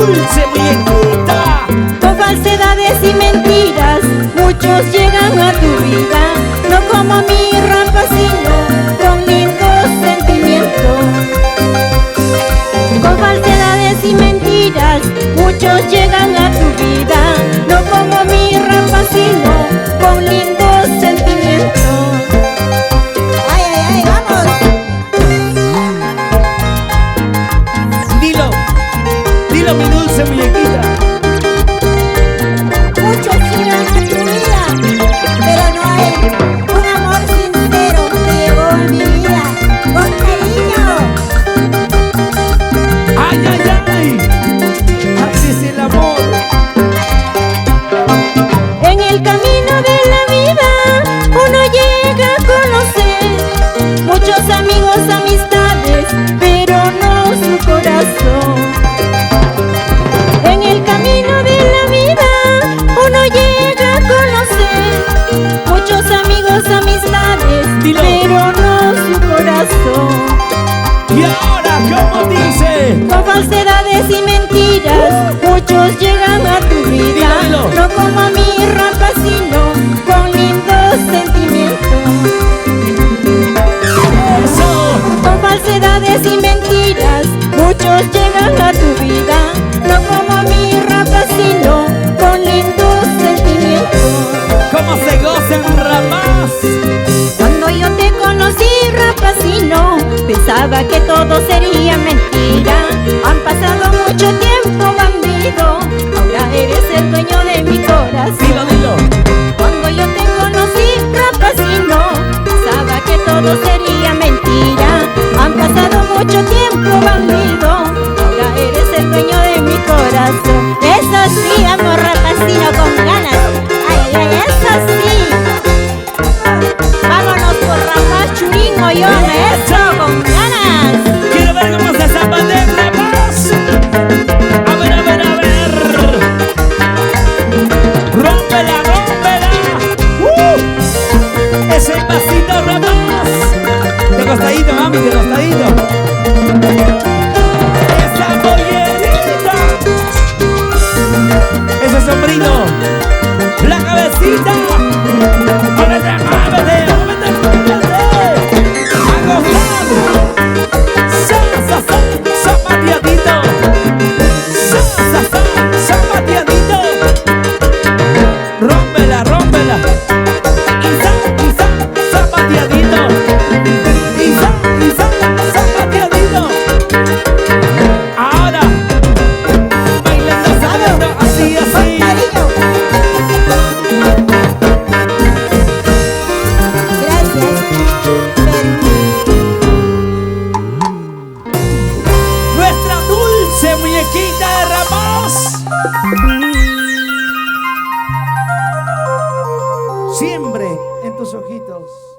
dulce muñequita. Con falsedades y mentiras muchos llegan a tu vida, no como mi rampa sino con lindos sentimientos. Con falsedades y mentiras muchos llegan a tu vida, no como mi rampa sino con lindos sentimientos. Ay, ay, ay, vamos. Dilo, dilo mi dulce muñequita. Muchos llegan a tu vida, pero no hay un amor sincero que llegó a mi vida con cariño. Ay, ay, ay. Así es el amor. En el camino de la vida uno llega a conocer muchos amigos, amistades, pero no su corazón. En el camino de la vida uno llega a conocer muchos amigos, amistades, Dilo. pero no su corazón. Y ahora, ¿cómo dice? Con falsedades y mentiras muchos llegan a tu vida, Dilo. no como a mi rampa sino con lindos sentimientos. Eso. Con falsedades y mentiras muchos llegan a tu vida, no como a mi rampa sino con lindos sentimientos. ¿Cómo se goza en Ramás? Cuando yo te conocí, rapacino, pensaba que todo sería mentira. Han pasado mucho tiempo, bandido, ahora eres el dueño de mi corazón. Dilo, dilo. Cuando yo te conocí, rapacino, pensaba que todo sería mentira. Han pasado mucho tiempo, bandido, ahora eres el dueño de mi corazón. Eso sí, amor rapacino con ganas. Ay, ay, ay, eso sí. Vámonos por Ramás, Churín, Ollón, eso, con ganas. Quiero ver cómo se zapatea en Ramás. A ver, a ver, a ver. Rómpela, rómpela. Ese pasito, Ramás. De costadito, mami, de costadito. Esa pollerita. Ese sombrito. La cabecita. Muévete, muévete, muévete, muévete. A gozar. Zapateadito. Zapateadito. Rómpela, rómpela. Zapateadito. Zapateadito. Ahora, bailando, sabiendo, así, así. Cariño. Gracias. Nuestra dulce muñequita de Ramás. Siempre en tus ojitos.